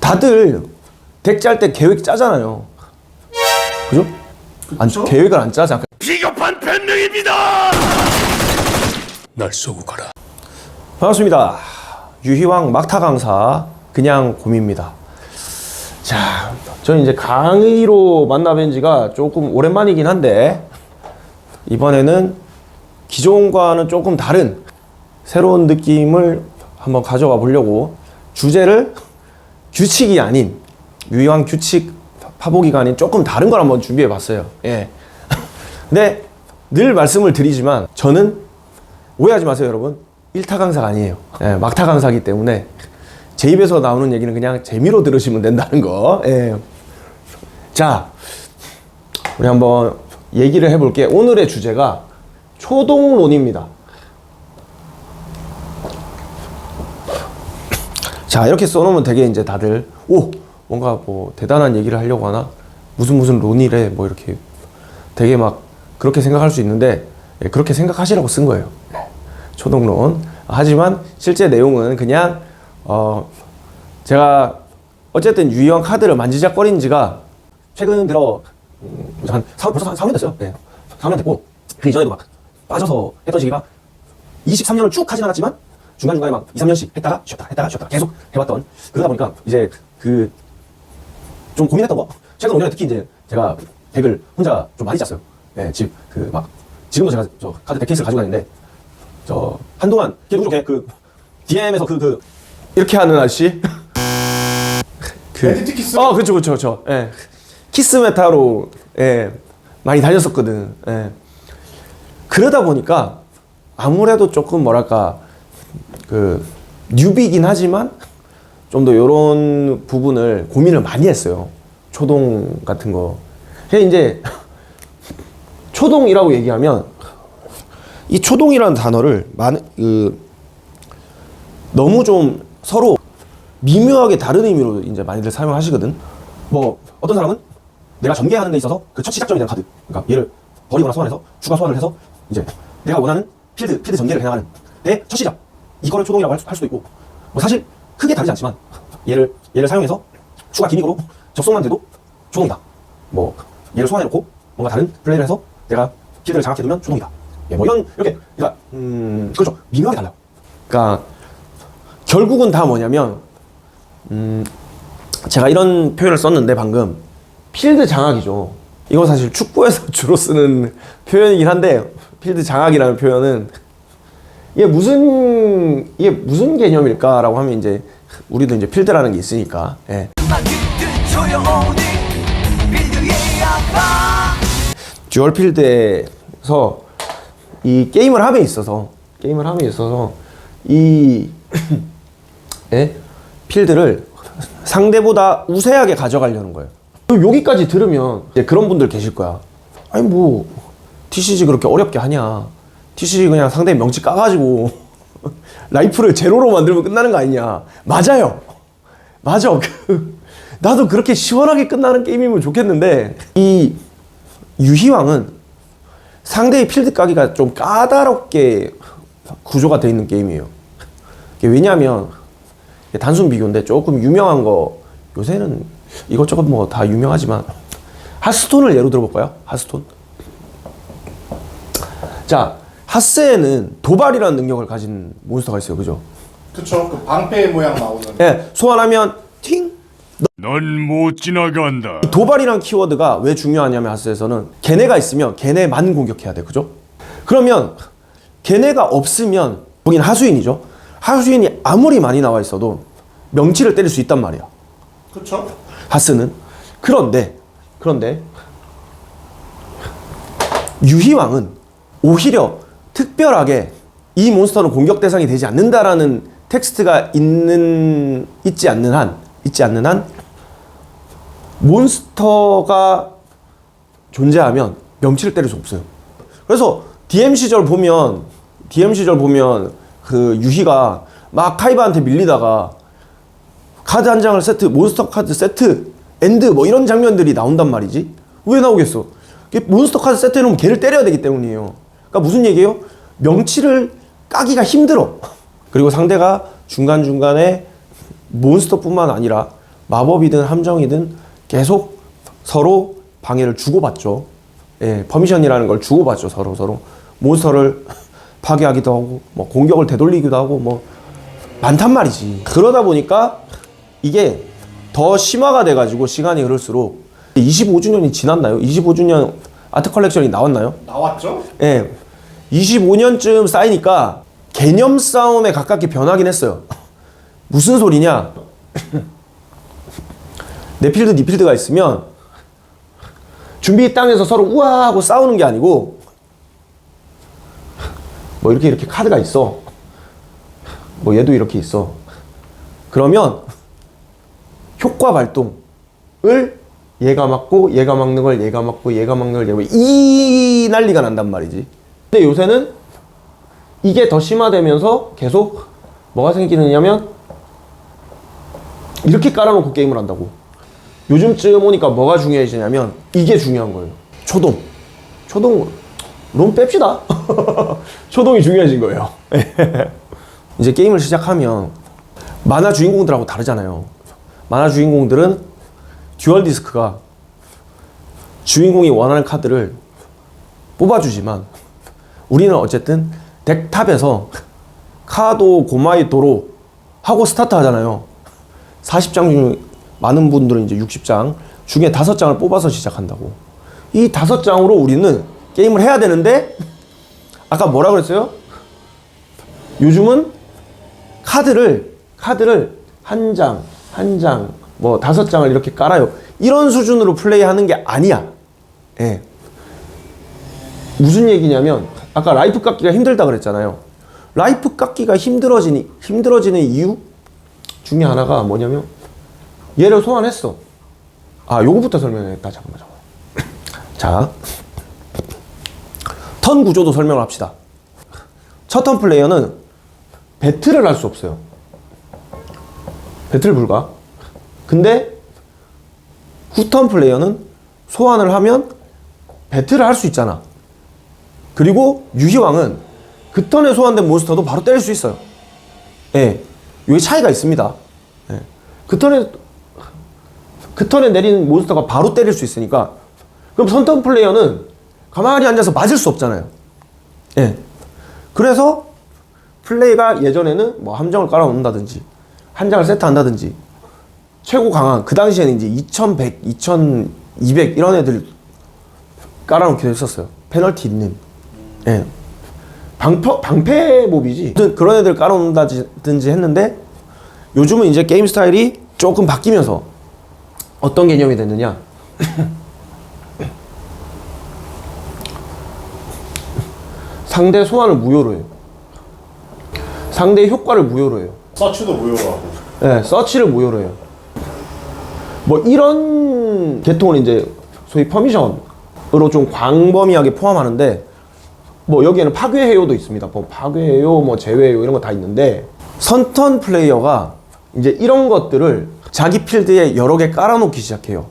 다들 덱 짤 때 계획 짜잖아요. 그죠? 계획을 안 짜잖아. 비겁한 변명입니다. 날 쏘고 가라. 반갑습니다. 유희왕 막타 강사 그냥 곰입니다. 자, 저는 이제 강의로 만나뵌 지가 조금 오랜만이긴 한데 이번에는 기존과는 조금 다른 새로운 느낌을 한번 가져가 보려고 주제를 규칙이 아닌 유희왕 규칙 파보기가 아닌 조금 다른 걸 한번 준비해 봤어요. 예. 근데 늘 말씀을 드리지만 저는 오해하지 마세요, 여러분. 1타 강사가 아니에요. 예, 막타 강사이기 때문에 제 입에서 나오는 얘기는 그냥 재미로 들으시면 된다는 거. 예. 자, 우리 한번 얘기를 해볼게요. 오늘의 주제가 초동론입니다. 자, 이렇게 써놓으면 되게 이제 다들 뭔가 뭐 대단한 얘기를 하려고 하나? 무슨 론이래 뭐 이렇게 되게 막 그렇게 생각할 수 있는데 그렇게 생각하시라고 쓴 거예요. 초동론. 하지만 실제 내용은 그냥 제가 어쨌든 유희왕 카드를 만지작거린 지가 최근 들어 벌써 한 4년 됐어요. 네. 4년 됐고 그 이전에도 막 빠져서 했던 시기가 23년을 쭉 하진 않았지만 중간중간에 막 2, 3년씩 했다가 쉬었다 계속 해왔던, 그러다 보니까 이제 좀 고민했던 거, 최근 5년에 특히 이제 제가 덱을 혼자 좀 많이 짰어요. 네, 지금도 제가 저 카드 덱 케이스를 가지고 다니는데 한동안 걔 DM에서 이렇게 하는 아저씨 에디트 키스? 그쵸. 예. 키스 메타로 많이 다녔었거든. 예. 그러다 보니까 아무래도 조금 뭐랄까 뉴비긴 하지만 좀 더 요런 부분을 고민을 많이 했어요. 초동 같은 거. 이제 초동이라고 얘기하면 이 초동이라는 단어를 너무 좀 서로 미묘하게 다른 의미로 이제 많이들 사용하시거든. 뭐 어떤 사람은 내가 전개하는 데 있어서 그 첫 시작점이 되는 카드, 그러니까 얘를 버리거나 소환해서 추가 소환을 해서 이제 내가 원하는 필드 전개를 해나가는 내 첫 시작, 이거를 초동이라고 할 수도 있고, 뭐 사실 크게 다르지 않지만 얘를 사용해서 추가 기믹으로 접속만 돼도 초동이다. 뭐 얘를 소환해놓고 뭔가 다른 플레이를 해서 내가 필드를 장악해두면 초동이다. 뭐 이렇게 그러니까 그렇죠. 미묘하게 달라요. 그러니까 결국은 다 뭐냐면 제가 이런 표현을 썼는데 방금 필드 장악이죠. 이거 사실 축구에서 주로 쓰는 표현이긴 한데, 필드 장악이라는 표현은 이게 무슨 개념일까라고 하면 이제 우리도 이제 필드라는 게 있으니까. 예. 듀얼 필드에서 이 게임을 함에 있어서 이 필드를 상대보다 우세하게 가져가려는 거예요. 여기까지 들으면 이제 그런 분들 계실 거야. 아니 뭐 TCG 그렇게 어렵게 하냐, TCG 그냥 상대 명치 까가지고 라이프를 제로로 만들면 끝나는 거 아니냐. 맞아. 나도 그렇게 시원하게 끝나는 게임이면 좋겠는데, 이 유희왕은 상대의 필드 까기가 좀 까다롭게 구조가 되어 있는 게임이에요. 왜냐하면 단순 비교인데 조금 유명한 거, 요새는 이것저것 뭐 다 유명하지만 하스톤을 예로 들어볼까요? 하스톤. 자, 하스에는 도발이라는 능력을 가진 몬스터가 있어요. 그죠? 그쵸. 그 방패 모양 나오는. 네, 소환하면 팅! 넌 못 지나간다. 도발이란 키워드가 왜 중요하냐면 하스에서는 걔네가 있으면 걔네만 공격해야 돼. 그죠? 그러면 걔네가 없으면, 여긴 하수인이죠. 하수인이 아무리 많이 나와 있어도 명치를 때릴 수 있단 말이야. 그쵸. 하스는. 그런데 유희왕은 오히려 특별하게 이 몬스터는 공격 대상이 되지 않는다라는 텍스트가 있지 않는 한 몬스터가 존재하면 명치를 때릴 수 없어요. 그래서 DM 시절 보면 그 유희가 막 카이바한테 밀리다가 카드 한 장을 세트, 몬스터 카드 세트, 엔드 뭐 이런 장면들이 나온단 말이지. 왜 나오겠어? 몬스터 카드 세트 해놓으면 걔를 때려야 되기 때문이에요. 그러니까 무슨 얘기예요? 명치를 까기가 힘들어. 그리고 상대가 중간중간에 몬스터뿐만 아니라 마법이든 함정이든 계속 서로 방해를 주고받죠. 예, 퍼미션이라는 걸 주고받죠. 서로 몬스터를 파괴하기도 하고 뭐 공격을 되돌리기도 하고 뭐 많단 말이지. 그러다 보니까 이게 더 심화가 돼가지고 시간이 흐를수록 25주년이 지났나요? 25주년 아트 컬렉션이 나왔나요? 나왔죠? 예, 25년쯤 쌓이니까 개념 싸움에 가깝게 변하긴 했어요. 무슨 소리냐? 내 필드, 네 필드가 있으면 준비 땅에서 서로 우와 하고 싸우는 게 아니고 뭐 이렇게 카드가 있어. 뭐 얘도 이렇게 있어. 그러면 효과 발동을 얘가 맞고 얘가 막는 걸 얘가 맞고 얘가 막는 걸 얘가 막고 이 난리가 난단 말이지. 근데 요새는 이게 더 심화되면서 계속 뭐가 생기느냐면 이렇게 깔아놓고 게임을 한다고. 요즘쯤 오니까 뭐가 중요해지냐면 이게 중요한 거예요. 초동. 롬 뺍시다. 초동이 중요해진 거예요. 이제 게임을 시작하면 만화 주인공들하고 다르잖아요. 만화 주인공들은 듀얼 디스크가 주인공이 원하는 카드를 뽑아주지만 우리는 어쨌든 덱탑에서 카도 고마이도로 하고 스타트 하잖아요. 40장 중 많은 분들은 이제 60장 중에 5장을 뽑아서 시작한다고. 이 5장으로 우리는 게임을 해야 되는데 아까 뭐라 그랬어요? 요즘은 카드를 한 장, 뭐 5장을 이렇게 깔아요. 이런 수준으로 플레이하는 게 아니야. 예. 무슨 얘기냐면 아까 라이프 깎기가 힘들다 그랬잖아요. 라이프 깎기가 힘들어지는 이유 중에 하나가 뭐냐면 얘를 소환했어. 아, 요거부터 설명해야겠다. 잠깐만. 자, 턴 구조도 설명을 합시다. 첫 턴 플레이어는 배틀을 할 수 없어요. 배틀 불가. 근데 후턴 플레이어는 소환을 하면 배틀을 할 수 있잖아. 그리고 유희왕은 그 턴에 소환된 몬스터도 바로 때릴 수 있어요. 예, 여기 차이가 있습니다. 예. 그 턴에 내린 몬스터가 바로 때릴 수 있으니까 그럼 선턴 플레이어는 가만히 앉아서 맞을 수 없잖아요. 예. 그래서 플레이가 예전에는 뭐 함정을 깔아놓는다든지 한 장을 세트한다든지 최고 강한 그 당시에는 이제 2100, 2200 이런 애들 깔아놓기도 했었어요. 페널티 있는. 예. 방패 몹이지. 그런 애들 깔아놓는다든지 했는데 요즘은 이제 게임 스타일이 조금 바뀌면서 어떤 개념이 됐느냐. 상대 소환을 무효로 해요. 상대의 효과를 무효로 해요. 서치도 무효로 하고. 네, 서치를 무효로 해요. 뭐 이런 계통을 이제 소위 퍼미션으로 좀 광범위하게 포함하는데 뭐 여기에는 파괴해요도 있습니다. 뭐 파괴해요, 뭐 제외해요 이런 거 다 있는데 선턴 플레이어가 이제 이런 것들을 자기 필드에 여러 개 깔아놓기 시작해요.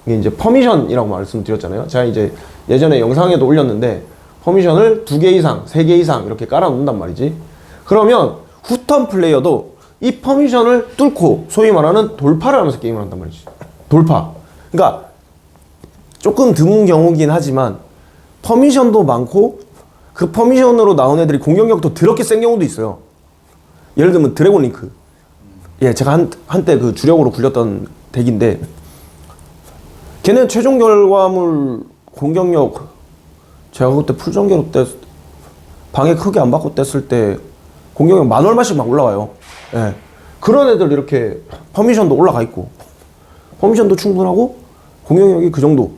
이게 이제 퍼미션이라고 말씀드렸잖아요. 제가 이제 예전에 영상에도 올렸는데 퍼미션을 2개 이상, 3개 이상 이렇게 깔아놓는단 말이지. 그러면 후턴 플레이어도 이 퍼미션을 뚫고 소위 말하는 돌파를 하면서 게임을 한단 말이지. 돌파. 그러니까 조금 드문 경우긴 하지만 퍼미션도 많고 그 퍼미션으로 나온 애들이 공격력도 더럽게 센 경우도 있어요. 예를 들면 드래곤 링크. 예, 제가 한때 그 주력으로 굴렸던 덱인데 걔는 최종 결과물 공격력 제가 그때 풀전개로 방해 크게 안 받고 뗐을 때 공격력 10,000 얼마씩 막 올라와요. 예. 그런 애들 이렇게 퍼미션도 올라가 있고 퍼미션도 충분하고 공격력이 그 정도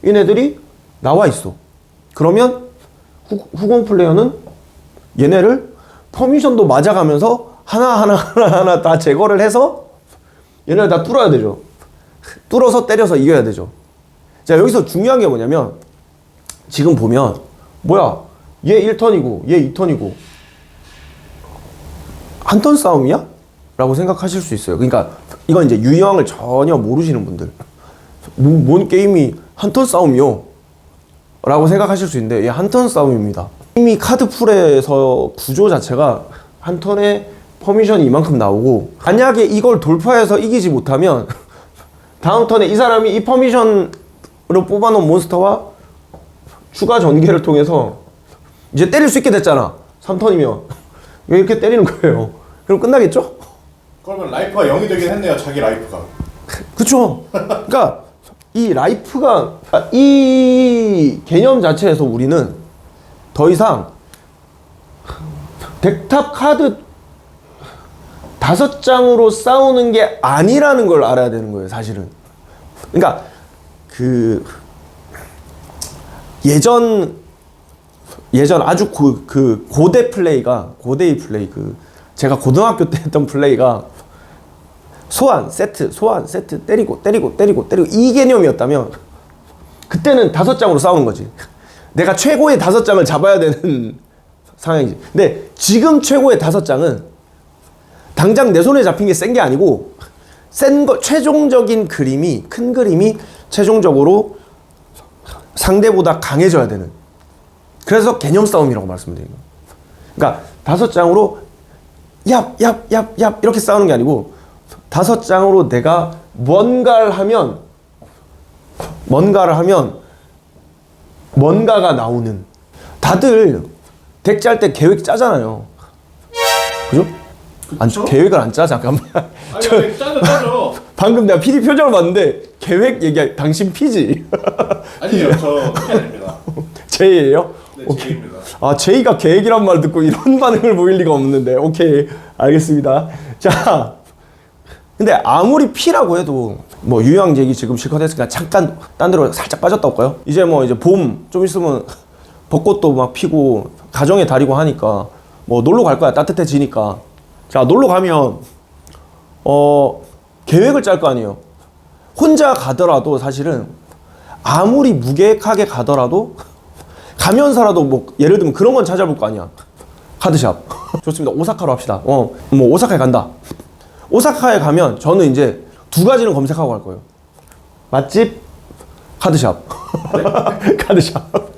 인 애들이 나와 있어. 그러면 후공 플레이어는 얘네를 퍼미션도 맞아가면서 하나 다 제거를 해서 얘네를 다 뚫어야 되죠. 뚫어서 때려서 이겨야 되죠. 자, 여기서 중요한 게 뭐냐면 지금 보면 뭐야 얘 1턴이고 얘 2턴이고 한 턴 싸움이야? 라고 생각하실 수 있어요. 그러니까 이건 이제 유희왕을 전혀 모르시는 분들 뭔 게임이 한 턴 싸움이요? 라고 생각하실 수 있는데 얘 한 턴 싸움입니다. 이미 카드 풀에서 구조 자체가 한 턴에 퍼미션이 이만큼 나오고, 만약에 이걸 돌파해서 이기지 못하면 다음 턴에 이 사람이 이 퍼미션으로 뽑아놓은 몬스터와 추가 전개를 통해서 이제 때릴 수 있게 됐잖아. 3턴이면 이렇게 때리는 거예요. 그럼 끝나겠죠? 그러면 라이프가 0이 되긴 했네요. 자기 라이프가. 그쵸? 그러니까 이 라이프가, 이 개념 자체에서 우리는 더 이상 덱탑 카드 5장으로 싸우는 게 아니라는 걸 알아야 되는 거예요, 사실은. 그러니까 그 예전 아주 고대 플레이가, 고대의 플레이, 제가 고등학교 때 했던 플레이가 소환 세트 때리고 이 개념이었다면 그때는 5장으로 싸우는 거지. 내가 최고의 5장을 잡아야 되는 상황이지. 근데 지금 최고의 5장은 당장 내 손에 잡힌 게 센 게 아니고, 최종적인 그림이, 큰 그림이 최종적으로 상대보다 강해져야 되는, 그래서 개념 싸움이라고 말씀드린 거예요. 그러니까 5장으로 얍 이렇게 싸우는 게 아니고, 5장으로 내가 뭔가를 하면 뭔가가 나오는. 다들 덱 짤 때 계획 짜잖아요. 그죠? 계획을 안 짜? 잠깐만. 아니, 짜죠. 방금 내가 PD 표정을 봤는데 계획 얘기, 당신 P지? 아니요, 저 그게 아닙니다. J예요? 네, 오케이. J입니다. 아, J가 계획이란 말 듣고 이런 반응을 보일 리가 없는데. 오케이, 알겠습니다. 자, 근데 아무리 P라고 해도 뭐 유효한 얘기 지금 실컷 했으니까 잠깐 딴 데로 살짝 빠졌다 올까요? 이제 뭐 이제 봄 좀 있으면 벚꽃도 막 피고 가정의 달이고 하니까 뭐 놀러 갈 거야, 따뜻해지니까. 자, 놀러 가면 계획을 짤 거 아니에요. 혼자 가더라도 사실은 아무리 무계획하게 가더라도 가면서라도 뭐 예를 들면 그런 건 찾아볼 거 아니야. 카드샵. 좋습니다. 오사카로 합시다. 뭐 오사카에 간다. 오사카에 가면 저는 이제 2가지는 검색하고 갈 거예요. 맛집, 카드샵. 카드샵.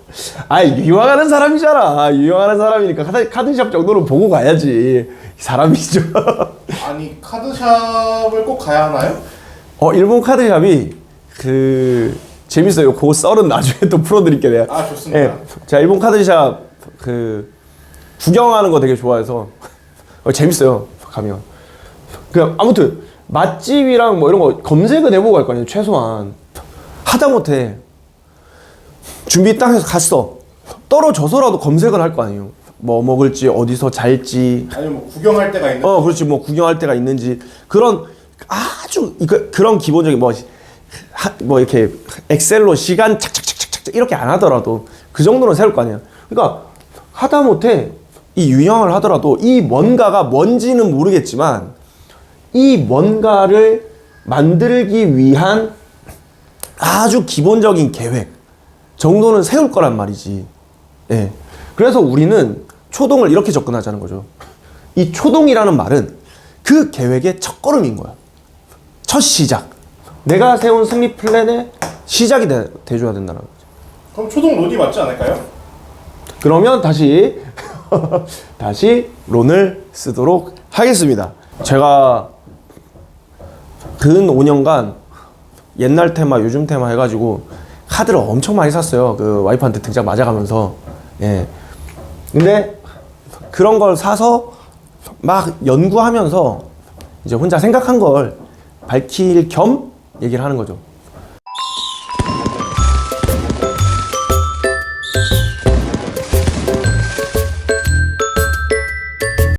유명하는 사람이잖아. 유명하는 사람이니까 카드샵 정도는 보고 가야지. 사람이죠. 아니, 카드샵을 꼭 가야 하나요? 일본 카드샵이 재밌어요. 그 썰은 나중에 또 풀어드릴게요. 내가. 아, 좋습니다. 예, 제가 일본 카드샵 구경하는 거 되게 좋아해서 재밌어요. 가면. 아무튼 맛집이랑 뭐 이런 거 검색은 해보고 갈 거 아니에요. 최소한. 하다못해 준비 딱 해서 갔어. 떨어져서라도 검색을 할 거 아니에요. 뭐 먹을지, 어디서 잘지. 아니면 뭐 구경할 때가 있는. 그렇지. 뭐 구경할 때가 있는지. 그런 아주 그런 기본적인 뭐 이렇게 엑셀로 시간 착착착착착 이렇게 안 하더라도 그 정도는 세울 거 아니야. 그러니까 하다못해 이 유형을 하더라도 이 뭔가가 뭔지는 모르겠지만 이 뭔가를 만들기 위한 아주 기본적인 계획 정도는 세울 거란 말이지. 예. 그래서 우리는 초동을 이렇게 접근하자는 거죠. 이 초동이라는 말은 그 계획의 첫걸음인 거야. 첫 시작. 내가 세운 승리 플랜의 시작이 돼줘야 된다는 거죠. 그럼 초동 론이 맞지 않을까요? 그러면 다시 론을 쓰도록 하겠습니다. 제가 근 5년간 옛날 테마, 요즘 테마 해가지고 카드를 엄청 많이 샀어요. 그 와이프한테 등짝 맞아가면서. 예. 근데 그런 걸 사서 막 연구하면서 이제 혼자 생각한 걸 밝힐 겸 얘기를 하는 거죠.